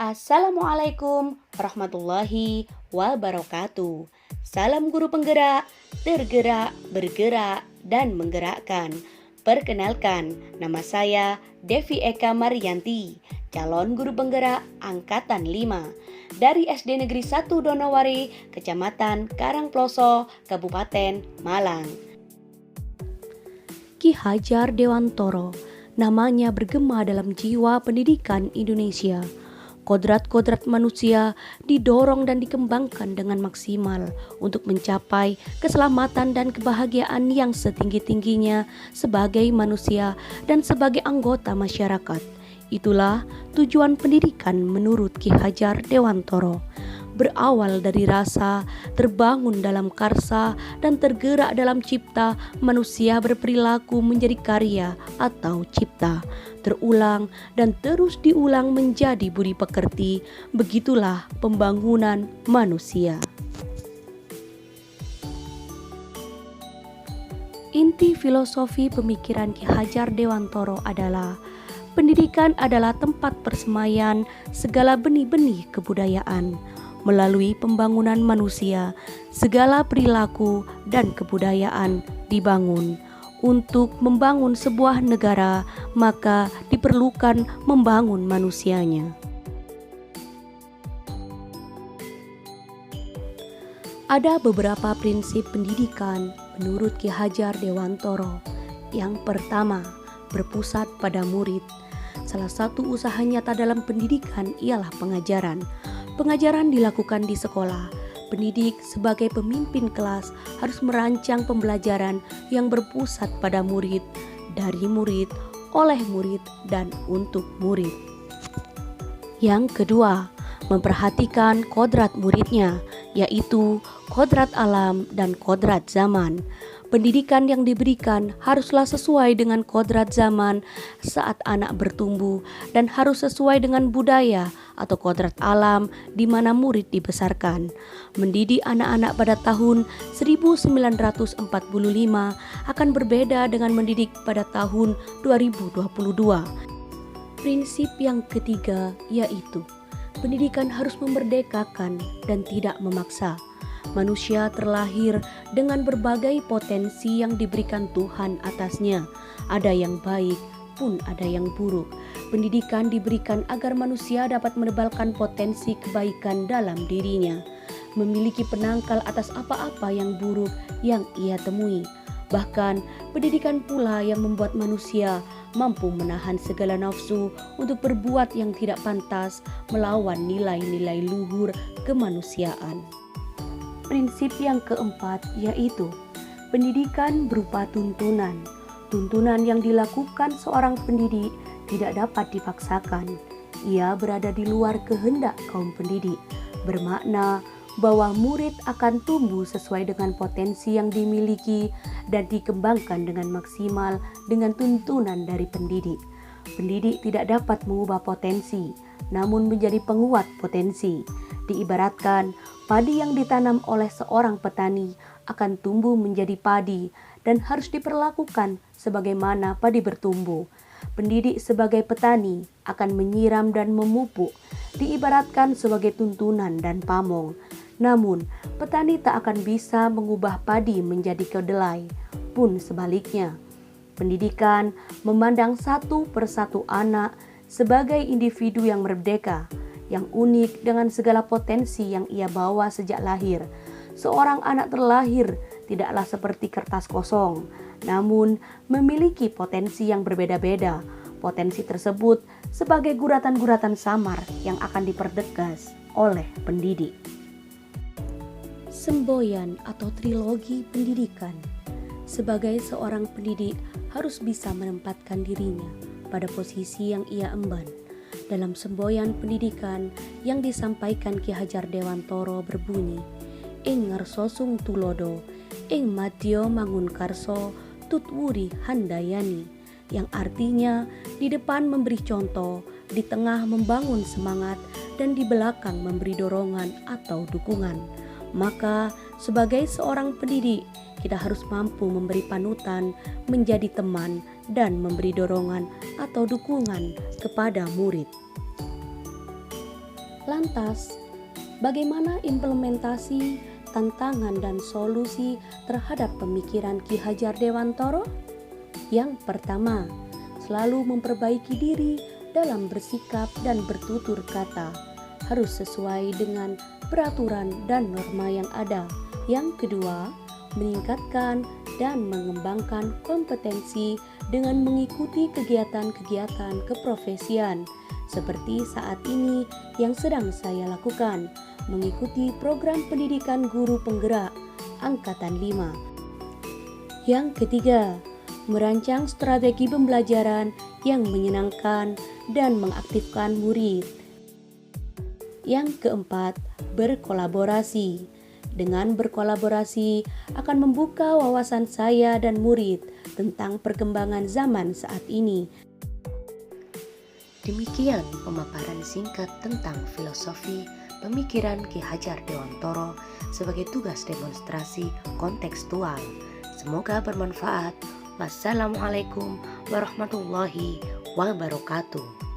Assalamualaikum warahmatullahi wabarakatuh. Salam guru penggerak, tergerak, bergerak, dan menggerakkan. Perkenalkan, nama saya Devi Eka Marianti, calon guru penggerak Angkatan 5 dari SD Negeri 1 Donowari, Kecamatan Karangploso, Kabupaten Malang. Ki Hajar Dewantoro, namanya bergema dalam jiwa pendidikan Indonesia. Kodrat-kodrat manusia didorong dan dikembangkan dengan maksimal untuk mencapai keselamatan dan kebahagiaan yang setinggi-tingginya sebagai manusia dan sebagai anggota masyarakat. Itulah tujuan pendidikan menurut Ki Hajar Dewantoro. Berawal dari rasa, terbangun dalam karsa, dan tergerak dalam cipta, manusia berperilaku menjadi karya atau cipta. Terulang dan terus diulang menjadi budi pekerti. Begitulah pembangunan manusia. Inti filosofi pemikiran Ki Hajar Dewantoro adalah pendidikan adalah tempat persemaian segala benih-benih kebudayaan. Melalui pembangunan manusia, segala perilaku dan kebudayaan dibangun. Untuk membangun sebuah negara, maka diperlukan membangun manusianya. Ada beberapa prinsip pendidikan menurut Ki Hajar Dewantoro. Yang pertama, berpusat pada murid. Salah satu usaha nyata dalam pendidikan ialah pengajaran. Pengajaran dilakukan di sekolah. Pendidik sebagai pemimpin kelas harus merancang pembelajaran yang berpusat pada murid, dari murid, oleh murid, dan untuk murid. Yang kedua, memperhatikan kodrat muridnya, yaitu kodrat alam dan kodrat zaman. Pendidikan yang diberikan haruslah sesuai dengan kodrat zaman saat anak bertumbuh dan harus sesuai dengan budaya atau kodrat alam di mana murid dibesarkan. Mendidik anak-anak pada tahun 1945 akan berbeda dengan mendidik pada tahun 2022. Prinsip yang ketiga yaitu pendidikan harus memerdekakan dan tidak memaksa. Manusia terlahir dengan berbagai potensi yang diberikan Tuhan atasnya. Ada yang baik pun ada yang buruk. Pendidikan diberikan agar manusia dapat menebalkan potensi kebaikan dalam dirinya, memiliki penangkal atas apa-apa yang buruk yang ia temui. Bahkan pendidikan pula yang membuat manusia mampu menahan segala nafsu untuk berbuat yang tidak pantas melawan nilai-nilai luhur kemanusiaan. Prinsip yang keempat yaitu pendidikan berupa tuntunan. Tuntunan yang dilakukan seorang pendidik tidak dapat dipaksakan. Ia berada di luar kehendak kaum pendidik, bermakna bahwa murid akan tumbuh sesuai dengan potensi yang dimiliki dan dikembangkan dengan maksimal dengan tuntunan dari pendidik. Pendidik tidak dapat mengubah potensi, namun menjadi penguat potensi. Diibaratkan, padi yang ditanam oleh seorang petani akan tumbuh menjadi padi dan harus diperlakukan sebagaimana padi bertumbuh. Pendidik sebagai petani akan menyiram dan memupuk, diibaratkan sebagai tuntunan dan pamong. Namun, petani tak akan bisa mengubah padi menjadi kedelai, pun sebaliknya. Pendidikan memandang satu persatu anak sebagai individu yang merdeka, yang unik dengan segala potensi yang ia bawa sejak lahir. Seorang anak terlahir tidaklah seperti kertas kosong, namun memiliki potensi yang berbeda-beda. Potensi tersebut sebagai guratan-guratan samar yang akan dipertegas oleh pendidik. Semboyan atau trilogi pendidikan. Sebagai seorang pendidik harus bisa menempatkan dirinya pada posisi yang ia emban. Dalam semboyan pendidikan yang disampaikan Ki Hajar Dewantoro berbunyi, ing ngarsosung tulodo, ing madya mangunkarso tutwuri handayani, yang artinya di depan memberi contoh, di tengah membangun semangat, dan di belakang memberi dorongan atau dukungan. Maka sebagai seorang pendidik, kita harus mampu memberi panutan, menjadi teman, dan memberi dorongan atau dukungan kepada murid. Lantas, bagaimana implementasi, tantangan, dan solusi terhadap pemikiran Ki Hajar Dewantoro? Yang pertama, selalu memperbaiki diri dalam bersikap dan bertutur kata, harus sesuai dengan peraturan dan norma yang ada. Yang kedua, meningkatkan dan mengembangkan kompetensi dengan mengikuti kegiatan-kegiatan keprofesian seperti saat ini yang sedang saya lakukan, mengikuti program pendidikan guru penggerak Angkatan 5. Yang ketiga, merancang strategi pembelajaran yang menyenangkan dan mengaktifkan murid. Yang keempat, berkolaborasi. Dengan berkolaborasi akan membuka wawasan saya dan murid tentang perkembangan zaman saat ini. Demikian pemaparan singkat tentang filosofi pemikiran Ki Hajar Dewantoro sebagai tugas demonstrasi kontekstual. Semoga bermanfaat. Wassalamualaikum warahmatullahi wabarakatuh.